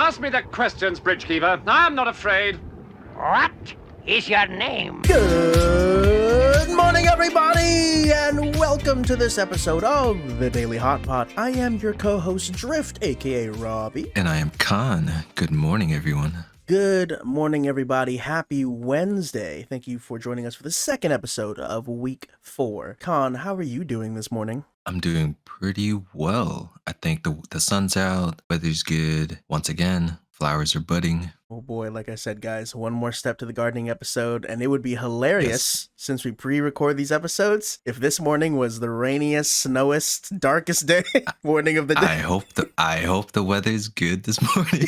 Ask me the questions, Bridgekeeper. I'm not afraid. What is your name? Good morning, everybody, and welcome to this episode of the Daily Hotpot. I am your co-host, Drift, aka Robbie. And I am Khan. Good morning, everyone. Good morning, everybody. Happy Wednesday. Thank you for joining us for the second episode of Week 4. Khan, how are you doing this morning? I'm doing pretty well. I think the sun's out, weather's good. Once again, flowers are budding. Oh boy, like I said, guys, one more step to the gardening episode, and it would be hilarious, since we pre-record these episodes, if this morning was the rainiest, snowiest, darkest day morning of the day. I hope the weather's good this morning.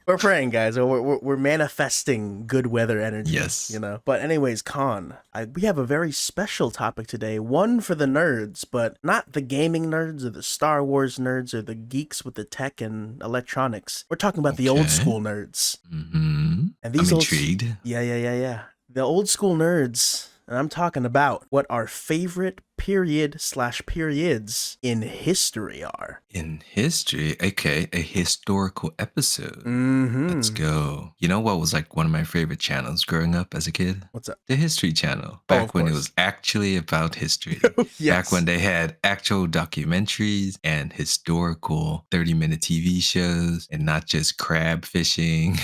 We're praying, guys. We're manifesting good weather energy. Yes. You know. But anyways, Khan, we have a very special topic today. One for the nerds, but not the gaming nerds or the Star Wars nerds or the geeks with the tech and electronics. We're talking about the old school nerds. Mm-hmm. And these I'm intrigued. Yeah. The old school nerds. And I'm talking about what our favorite period/periods in history are. In history? Okay, a historical episode. Mm-hmm. Let's go. You know what was like one of my favorite channels growing up as a kid? What's up? The History Channel. Back when it was actually about history. Yes. Back when they had actual documentaries and historical 30-minute TV shows and not just crab fishing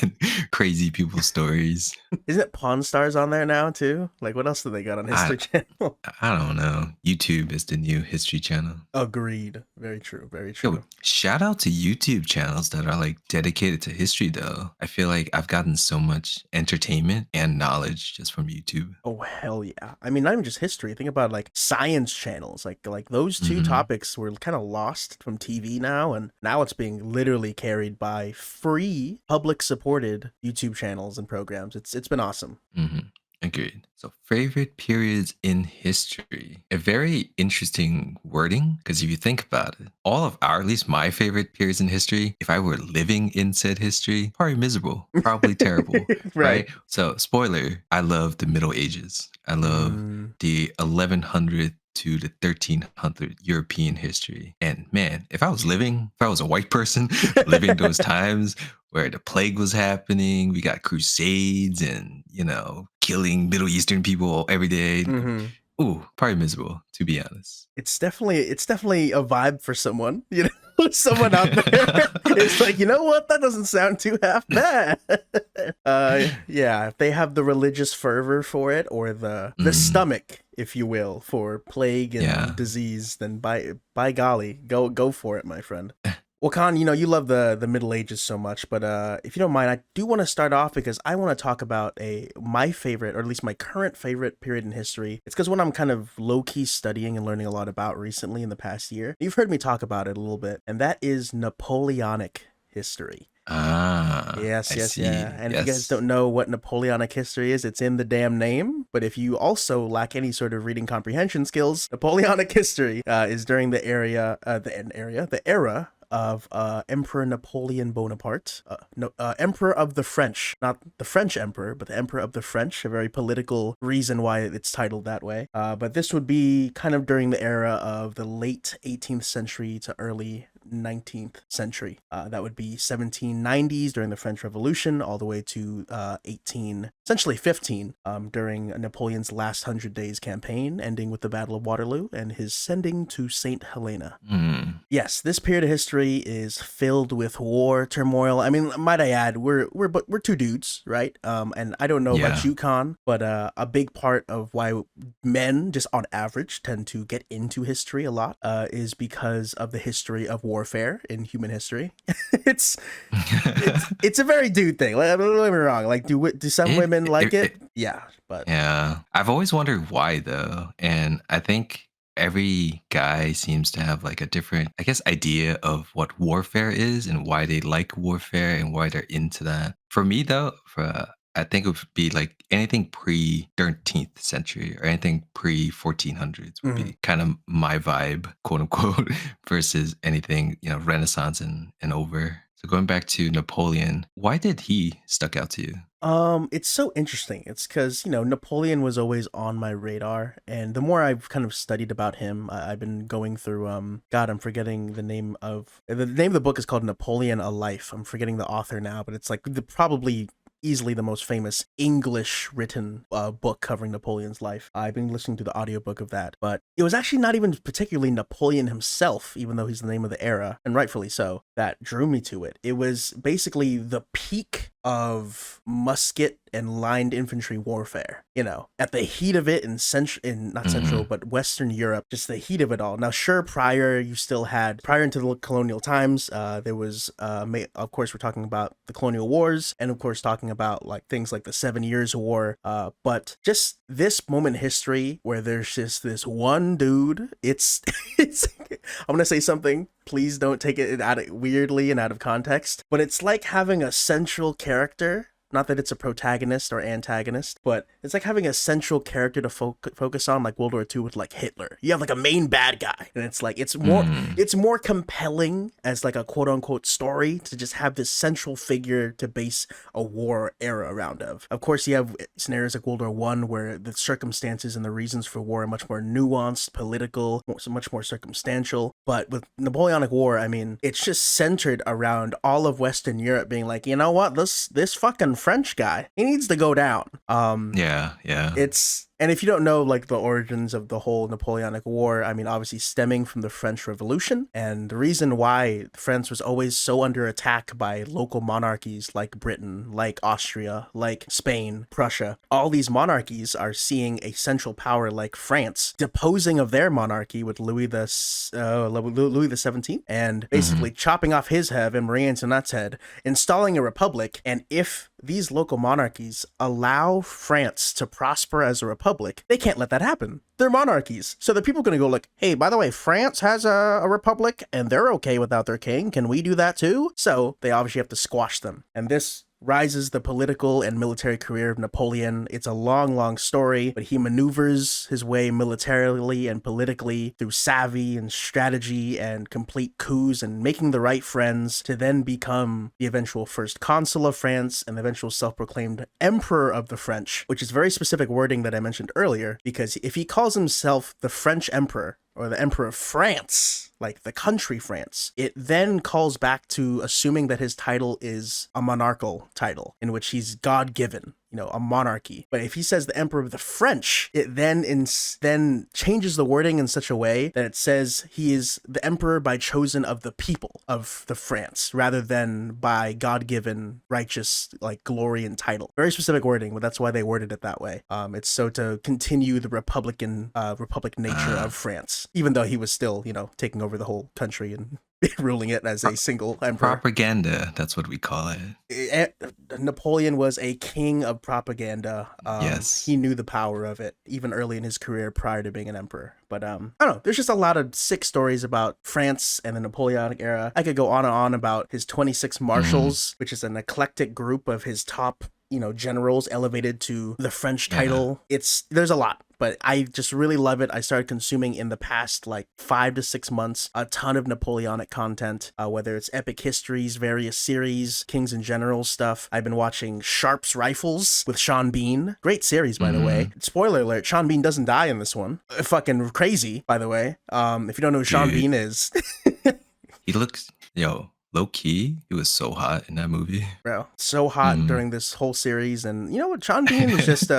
and crazy people stories. Isn't it Pawn Stars on there now too? Like, what else do they got on History Channel? I don't know. YouTube is the new History Channel. Agreed. Very true. Very true. Yo, shout out to YouTube channels that are like dedicated to history though. I feel like I've gotten so much entertainment and knowledge just from YouTube. Oh, hell yeah. I mean, not even just history. Think about like science channels. Like those two topics were kind of lost from TV now, and now it's being literally carried by free, public supported YouTube channels and programs. It's been awesome. Mm-hmm. Agreed. So favorite periods in history. A very interesting wording, because if you think about it, all of our, at least my favorite periods in history, if I were living in said history, probably miserable, probably terrible, right? So spoiler, I love the Middle Ages. I love the 1100 to the 1300 European history. And man, if I was a white person living those times where the plague was happening, we got crusades and, killing Middle Eastern people every day. Ooh, probably miserable, to be honest. It's definitely a vibe for someone, someone out there. It's like, you know what? That doesn't sound too half bad. Yeah, if they have the religious fervor for it or the stomach, if you will, for plague and disease, then by golly, go for it, my friend. Well, Khan, you love the Middle Ages so much, but if you don't mind, I do want to start off because I want to talk about my favorite, or at least my current favorite period in history. It's because what I'm kind of low-key studying and learning a lot about recently in the past year. You've heard me talk about it a little bit, and that is Napoleonic history. Yes. And if you guys don't know what Napoleonic history is, it's in the damn name. But if you also lack any sort of reading comprehension skills, Napoleonic history is during the era of Emperor Napoleon Bonaparte, Emperor of the French, not the French Emperor, but the Emperor of the French, a very political reason why it's titled that way. But this would be kind of during the era of the late 18th century to early 19th century. That would be 1790s during the French Revolution, all the way to 15 during Napoleon's last 100 days campaign, ending with the Battle of Waterloo and his sending to St. Helena. Yes, this period of history is filled with war, turmoil. I mean, might I add, we're two dudes, right? And I don't know about you, Khan, but a big part of why men, just on average, tend to get into history a lot is because of the history of warfare in human history. it's a very dude thing. Like, don't get me wrong. Like, do some women like it? Yeah, but yeah, I've always wondered why though, and I think every guy seems to have like a different, I guess, idea of what warfare is and why they like warfare and why they're into that. For me though, I think it would be like anything pre 13th century or anything pre 1400s would Mhm. be kind of my vibe, quote unquote, versus anything, Renaissance and over. So going back to Napoleon, why did he stuck out to you? It's so interesting. It's because, Napoleon was always on my radar, and the more I've kind of studied about him, I've been going through, God, I'm forgetting the name of the book is called Napoleon: A Life. I'm forgetting the author now, but it's like probably easily the most famous English written book covering Napoleon's life. I've been listening to the audiobook of that, but it was actually not even particularly Napoleon himself, even though he's the name of the era, and rightfully so, that drew me to it. It was basically the peak of musket and lined infantry warfare, at the heat of it in not central, but Western Europe, just the heat of it all. Now, sure, prior into the colonial times, there was, of course, we're talking about the colonial wars, and of course, talking about like things like the 7 Years' War, but just this moment in history where there's just this one dude, it's, I'm gonna say something, please don't take it weirdly and out of context, but it's like having a central character. Not that it's a protagonist or antagonist, but it's like having a central character to focus on, like World War II with like Hitler. You have like a main bad guy, and it's like it's more compelling as like a quote unquote story to just have this central figure to base a war era around of. Of course, you have scenarios like World War One where the circumstances and the reasons for war are much more nuanced, political, much more circumstantial. But with Napoleonic War, I mean, it's just centered around all of Western Europe being like, you know what, this fucking French guy, he needs to go down. Yeah. And if you don't know, like, the origins of the whole Napoleonic War, I mean, obviously stemming from the French Revolution, and the reason why France was always so under attack by local monarchies like Britain, like Austria, like Spain, Prussia. All these monarchies are seeing a central power like France deposing of their monarchy with Louis the 17th, and basically chopping off his head and Marie Antoinette's head, installing a republic. And if these local monarchies allow France to prosper as a republic, they can't let that happen. They're monarchies. So the people are going to go like, hey, by the way, France has a republic and they're okay without their king. Can we do that too? So they obviously have to squash them. And this rises the political and military career of Napoleon. It's a long, long story, but he maneuvers his way militarily and politically through savvy and strategy and complete coups and making the right friends to then become the eventual first consul of France and the eventual self-proclaimed emperor of the French, which is very specific wording that I mentioned earlier, because if he calls himself the French emperor, or the Emperor of France, like the country France, it then calls back to assuming that his title is a monarchical title, in which he's God-given, a monarchy. But if he says the Emperor of the French, it then changes the wording in such a way that it says he is the emperor by chosen of the people of the France, rather than by God-given righteous, like, glory and title. Very specific wording, but that's why they worded it that way. It's so to continue the republic nature of France, even though he was still, taking over the whole country and ruling it as a single emperor. Propaganda, that's what we call it. Napoleon was a king of propaganda. Yes. He knew the power of it, even early in his career prior to being an emperor. But I don't know, there's just a lot of sick stories about France and the Napoleonic era. I could go on and on about his 26 marshals, which is an eclectic group of his top, generals elevated to the French title. There's a lot. But I just really love it. I started consuming in the past like 5 to 6 months a ton of Napoleonic content, whether it's epic histories, various series, Kings and Generals stuff. I've been watching Sharp's Rifles with Sean Bean. Great series, by the way. Spoiler alert, Sean Bean doesn't die in this one. Fucking crazy, by the way. If you don't know who Sean Bean is. He looks, low key, he was so hot in that movie. Bro, so hot during this whole series. And you know what? Sean Bean is just,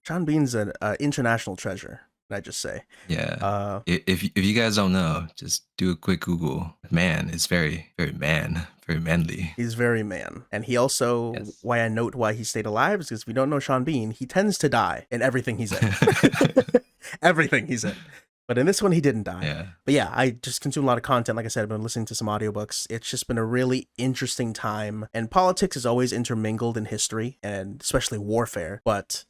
Sean Bean's an international treasure, I just say. Yeah. If you guys don't know, just do a quick Google. Man, it's very, very very manly. He's very man. And he also, why I note why he stayed alive is because if you don't know Sean Bean, he tends to die in everything he's in. Everything he's in. But in this one, he didn't die. Yeah. But yeah, I just consume a lot of content. Like I said, I've been listening to some audiobooks. It's just been a really interesting time. And politics is always intermingled in history, and especially warfare. But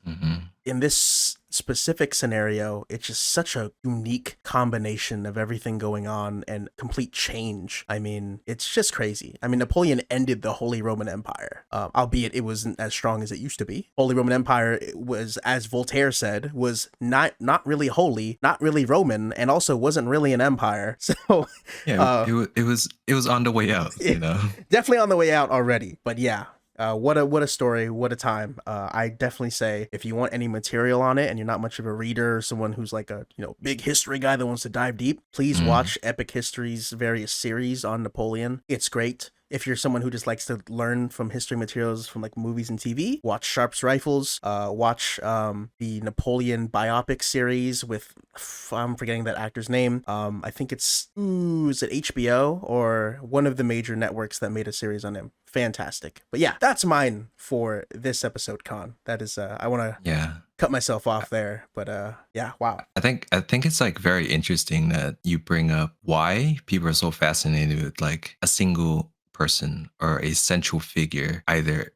in this specific scenario, it's just such a unique combination of everything going on and complete change. I mean, it's just crazy. I mean, Napoleon ended the Holy Roman Empire, albeit it wasn't as strong as it used to be. Holy Roman Empire was, as Voltaire said, was not really holy, not really Roman, and also wasn't really an empire. So Yeah, it was on the way out, you know. definitely on the way out already. But yeah. What a story, what a time. I definitely say if you want any material on it and you're not much of a reader or someone who's like a, big history guy that wants to dive deep, please watch Epic History's various series on Napoleon. It's great. If you're someone who just likes to learn from history materials from like movies and TV, watch Sharp's Rifles, watch the Napoleon biopic series with, I'm forgetting that actor's name. I think is it HBO or one of the major networks that made a series on him. Fantastic. But yeah, that's mine for this episode, Khan. That is, I want to cut myself off there, but yeah, wow. I think it's like very interesting that you bring up why people are so fascinated with like a single person or a central figure, either,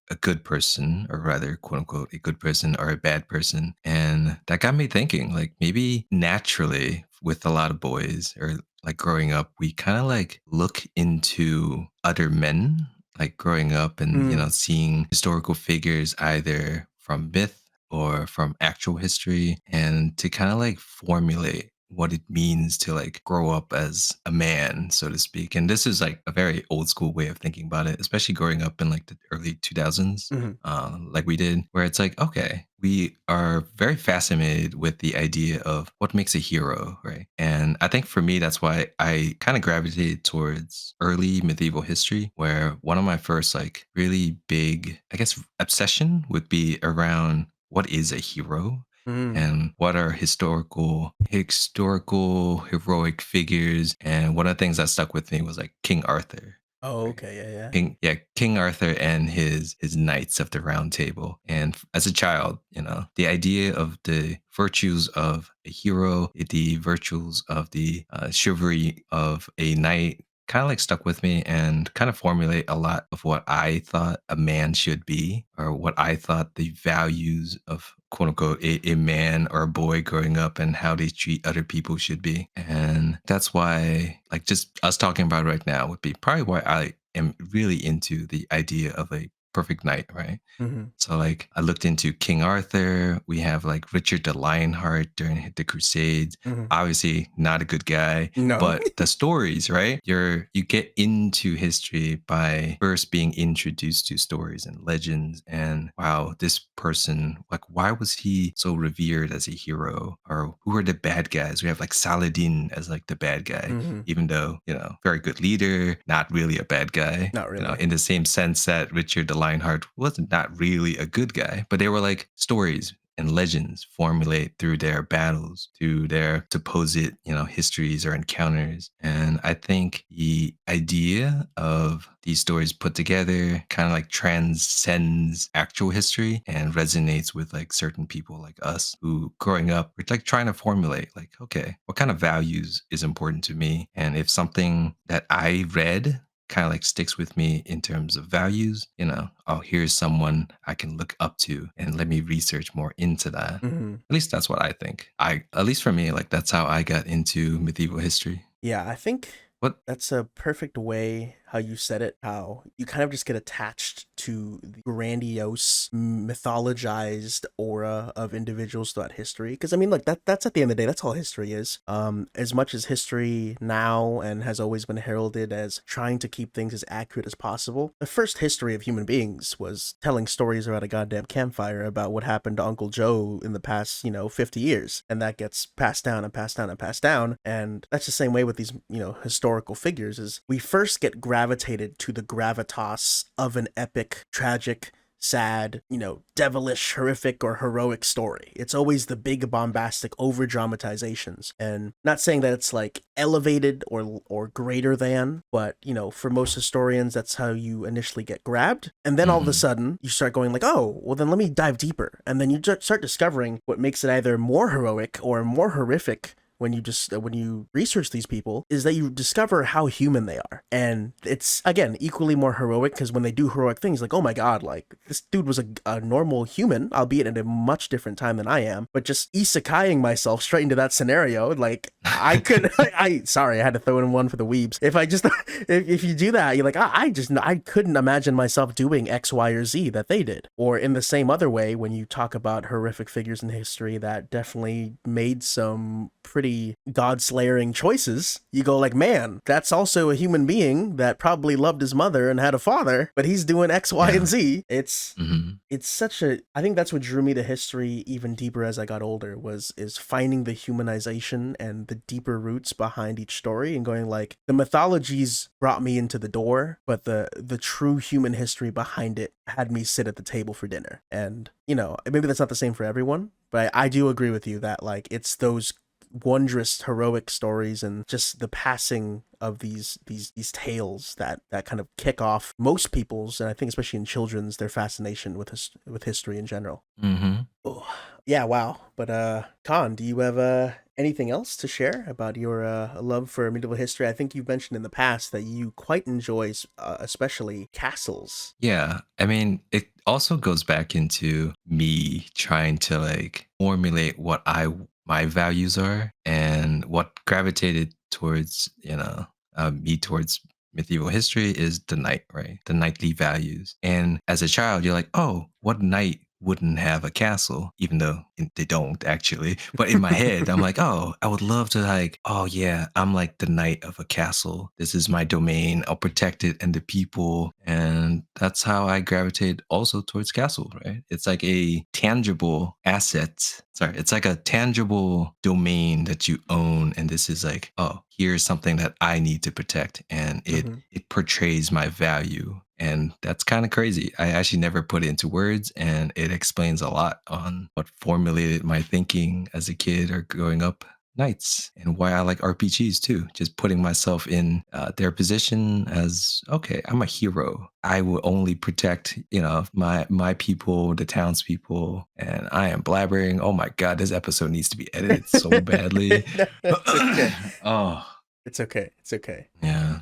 a good person or rather, quote unquote, a good person or a bad person. And that got me thinking, like maybe naturally with a lot of boys or like growing up, we kind of like look into other men, like growing up and, seeing historical figures either from myth or from actual history, and to kind of like formulate what it means to like grow up as a man, so to speak. And this is like a very old school way of thinking about it, especially growing up in like the early 2000s, like we did, where it's like, okay, we are very fascinated with the idea of what makes a hero, right? And I think for me, that's why I kind of gravitated towards early medieval history, where one of my first like really big, I guess, obsession would be around what is a hero and what are historical heroic figures. And one of the things that stuck with me was like King Arthur. Oh, okay, yeah. King Arthur and his Knights of the Round Table. And as a child, the idea of the virtues of a hero, the virtues of the chivalry of a knight kind of like stuck with me and kind of formulate a lot of what I thought a man should be, or what I thought the values of, quote unquote, a man or a boy growing up and how they treat other people should be. And that's why, like, just us talking about it right now would be probably why I am really into the idea of a perfect knight, right? So like I looked into King Arthur. We have like Richard the Lionheart during the Crusades. Obviously not a good guy, No. but the stories, right? You get into history by first being introduced to stories and legends. And wow, this person, like, why was he so revered as a hero? Or who are the bad guys? We have like Saladin as like the bad guy, even though, very good leader, not really a bad guy. Not really. In the same sense that Richard the Lionheart wasn't not really a good guy, but they were like stories and legends formulate through their battles, through their supposed, histories or encounters. And I think the idea of these stories put together kind of like transcends actual history and resonates with like certain people like us who growing up, we're like trying to formulate like, okay, what kind of values is important to me? And if something that I read kind of like sticks with me in terms of values, oh, here's someone I can look up to and let me research more into that. At least that's what I think. At least for me, like that's how I got into medieval history. Yeah, I think that's a perfect way how you said it, how you kind of just get attached to the grandiose, mythologized aura of individuals throughout history. Because, I mean, look, that's at the end of the day, that's all history is. As much as history now and has always been heralded as trying to keep things as accurate as possible, the first history of human beings was telling stories around a goddamn campfire about what happened to Uncle Joe in the past, 50 years. And that gets passed down and passed down and passed down. And that's the same way with these, historical figures is we first get gravitated to the gravitas of an epic, tragic, sad, devilish, horrific, or heroic story. It's always the big bombastic over dramatizations. And not saying that it's like elevated or greater than, but for most historians, that's how you initially get grabbed. And then all of a sudden you start going like, oh, well then let me dive deeper. And then you start discovering what makes it either more heroic or more horrific when you research these people is that you discover how human they are. And it's, again, equally more heroic because when they do heroic things, like, oh my God, like this dude was a normal human, albeit at a much different time than I am, but just isekaiing myself straight into that scenario, like I could, sorry, I had to throw in one for the weebs. If you do that, you're like, I couldn't imagine myself doing X, Y, or Z that they did. Or in the same other way, when you talk about horrific figures in history that definitely made some pretty god-slayering choices, you go like, man, that's also a human being that probably loved his mother and had a father, but he's doing X, Y, and Z. It's such a, I think that's what drew me to history even deeper as I got older, is finding the humanization and the deeper roots behind each story and going like, the mythologies brought me into the door, but the true human history behind it had me sit at the table for dinner. And, you know, maybe that's not the same for everyone, but I do agree with you that like it's those wondrous heroic stories and just the passing of these tales that kind of kick off most people's, and I think especially in children's, their fascination with history in general. Oh, yeah, wow. But Khan, do you have anything else to share about your love for medieval history? I think you've mentioned in the past that you quite enjoy especially castles. Yeah, I mean, it also goes back into me trying to like formulate what my values are and what gravitated towards, me towards medieval history is the knight, right? The knightly values. And as a child, you're like, oh, what knight wouldn't have a castle, even though they don't actually. But in my head, I'm like, oh, I would love to like, oh yeah, I'm like the knight of a castle. This is my domain. I'll protect it and the people. And that's how I gravitate also towards castle, right? It's like a tangible asset. Sorry, it's like a tangible domain that you own. And this is like, oh, here's something that I need to protect. And it portrays my value. And that's kind of crazy. I actually never put it into words, and it explains a lot on what formulated my thinking as a kid or growing up knights, and why I like RPGs too. Just putting myself in their position as, okay, I'm a hero. I will only protect, my people, the townspeople, and I am blabbering. Oh my God, this episode needs to be edited so badly. It's okay. Oh, it's okay. It's okay. Yeah.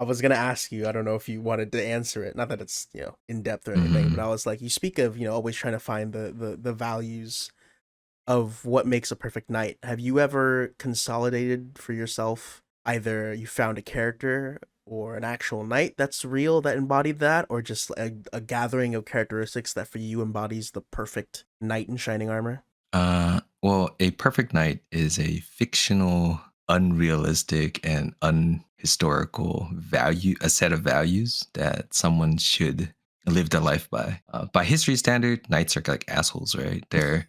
I was gonna ask you, I don't know if you wanted to answer it. Not that it's, in depth or anything, but I was like, you speak of, always trying to find the values of what makes a perfect knight. Have you ever consolidated for yourself, either you found a character or an actual knight that's real that embodied that, or just a gathering of characteristics that for you embodies the perfect knight in shining armor? Well, a perfect knight is a fictional, unrealistic, and unhistorical a set of values that someone should live their life by. By history standard, knights are like assholes, right? They're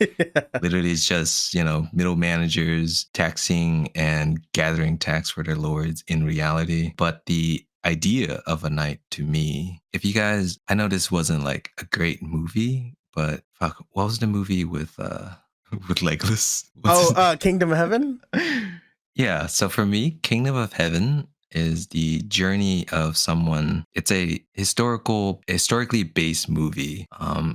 literally just, middle managers taxing and gathering tax for their lords in reality. But the idea of a knight to me, I know this wasn't like a great movie, but fuck, what was the movie with Legolas? Kingdom of Heaven? Yeah, so for me, Kingdom of Heaven is the journey of someone. It's a historically based movie,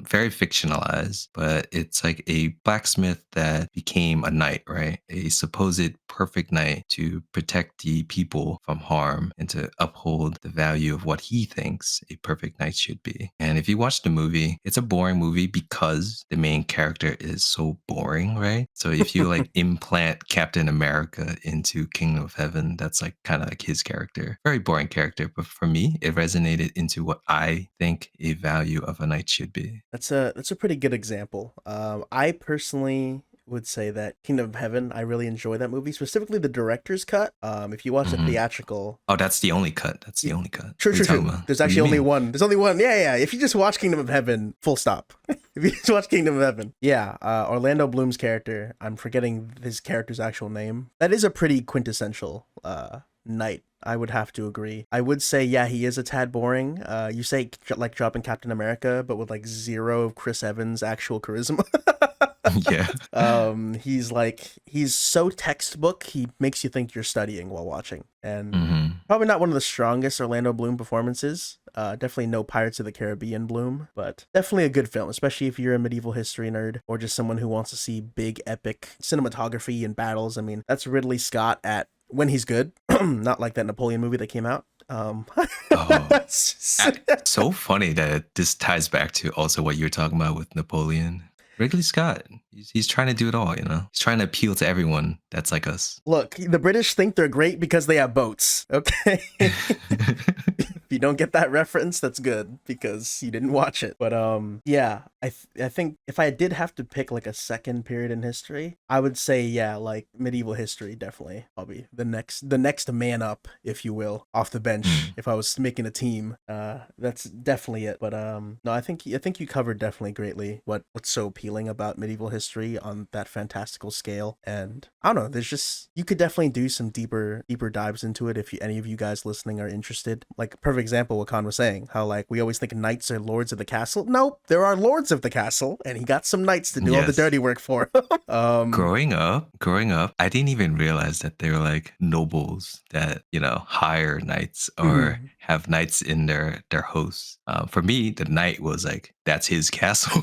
very fictionalized, but it's like a blacksmith that became a knight, right? A supposed perfect knight to protect the people from harm and to uphold the value of what he thinks a perfect knight should be. And if you watch the movie, it's a boring movie because the main character is so boring, right? So if you like implant Captain America into Kingdom of Heaven, that's like kind of like his character. Very boring character, but for me, it resonated into what I think a value of a knight should be. That's a pretty good example. I personally would say that Kingdom of Heaven, I really enjoy that movie, specifically the director's cut. If you watch the theatrical... Oh, that's the only cut. That's the only cut. True. There's actually only one. There's only one. Yeah. If you just watch Kingdom of Heaven, full stop. If you just watch Kingdom of Heaven. Yeah, Orlando Bloom's character, I'm forgetting his character's actual name. That is a pretty quintessential knight. I would have to agree. I would say, yeah, he is a tad boring. You say like dropping Captain America, but with like zero of Chris Evans' actual charisma. Yeah. He's so textbook, he makes you think you're studying while watching. And Hmm. probably not one of the strongest Orlando Bloom performances. Definitely no Pirates of the Caribbean Bloom, but definitely a good film, especially if you're a medieval history nerd or just someone who wants to see big epic cinematography and battles. I mean, that's Ridley Scott at when he's good, not like that Napoleon movie that came out. Oh, so funny that this ties back to also what you were talking about with Napoleon. Ridley Scott, he's trying to do it all, you know? He's trying to appeal to everyone that's like us. Look, the British think they're great because they have boats, okay? If you don't get that reference, that's good because you didn't watch it. But yeah, I think if I did have to pick like a second period in history, I would say yeah, like medieval history definitely. Probably the next man up, if you will, off the bench. If I was making a team, that's definitely it. But no, I think you covered definitely greatly what's so appealing about medieval history on that fantastical scale. And I don't know, there's just you could definitely do some deeper dives into it if any of you guys listening are interested. Like perfect example what Khan was saying, how like we always think knights are lords of the castle. Nope, there are lords of the castle, and he got some knights to do all the dirty work for him. Growing up, I didn't even realize that they were like nobles that, you know, hire knights or have knights in their hosts. For me, the knight was like, that's his castle.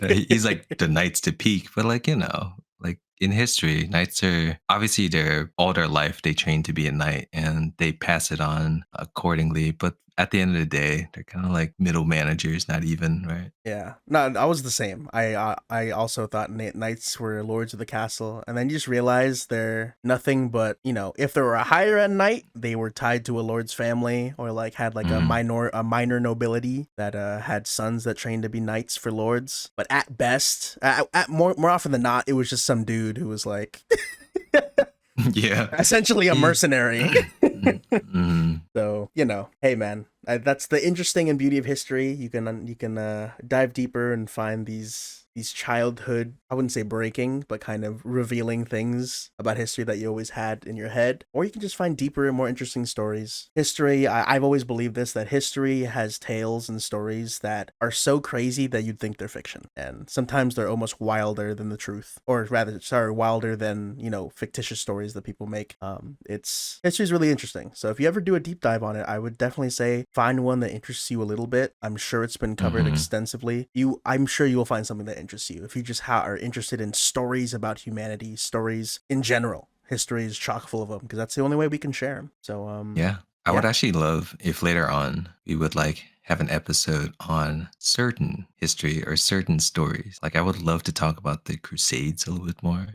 He's like the knights to peak, but like, you know, like in history, knights are obviously all their life they train to be a knight and they pass it on accordingly. But at the end of the day, they're kind of like middle managers, not even, right? Yeah, no, I was the same. I also thought knights were lords of the castle, and then you just realize they're nothing but, you know, if they were a higher end knight, they were tied to a lord's family or like had like a minor nobility that had sons that trained to be knights for lords. But at best, at more often than not, it was just some dude who was like. Yeah, essentially a mercenary. So, you know, hey man, that's the interesting and beauty of history. You can dive deeper and find these childhood, I wouldn't say breaking, but kind of revealing things about history that you always had in your head. Or you can just find deeper and more interesting stories. History, I've always believed this, that history has tales and stories that are so crazy that you'd think they're fiction. And sometimes they're almost wilder than the truth. Or rather, sorry, wilder than, you know, fictitious stories that people make. History's really interesting. So if you ever do a deep dive on it, I would definitely say find one that interests you a little bit. I'm sure it's been covered extensively. I'm sure you will find something that interests you. If you just are interested in stories about humanity, stories in general, history is chock full of them because that's the only way we can share them. So yeah, I would actually love if later on we would like have an episode on certain history or certain stories. Like I would love to talk about the Crusades a little bit more.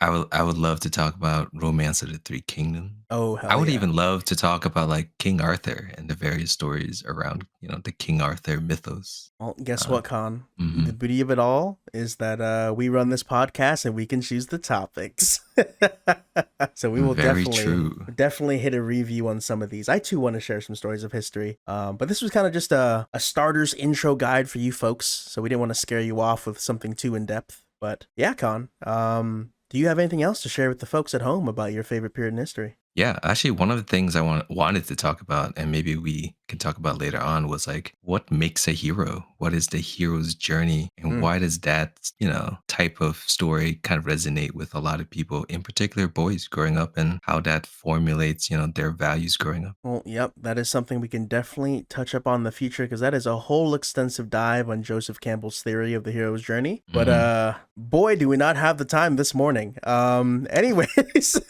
I would love to talk about Romance of the Three Kingdoms. Oh, hell I would yeah. even love to talk about like King Arthur and the various stories around, you know, the King Arthur mythos. Well, guess what, Khan? The beauty of it all is that we run this podcast and we can choose the topics. So we will definitely hit a review on some of these. I too want to share some stories of history. But this was kind of just a starter's intro guide for you folks. So we didn't want to scare you off with something too in depth. But yeah, Khan, do you have anything else to share with the folks at home about your favorite period in history? Yeah, actually, one of the things I wanted to talk about, and maybe we can talk about later on, was like what makes a hero? What is the hero's journey, and why does that, you know, type of story kind of resonate with a lot of people, in particular boys growing up, and how that formulates, you know, their values growing up? Well, yep, that is something we can definitely touch up on in the future because that is a whole extensive dive on Joseph Campbell's theory of the hero's journey. But boy, do we not have the time this morning. Anyways.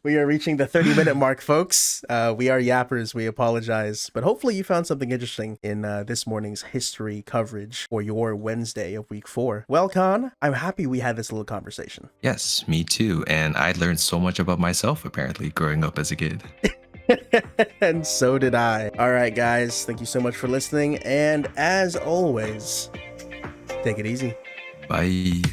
We are reaching the 30-minute mark, folks. We are yappers. We apologize. But hopefully you found something interesting in this morning's history coverage for your Wednesday of week 4. Well, Khan, I'm happy we had this little conversation. Yes, me too. And I learned so much about myself, apparently, growing up as a kid. And so did I. All right, guys. Thank you so much for listening. And as always, take it easy. Bye.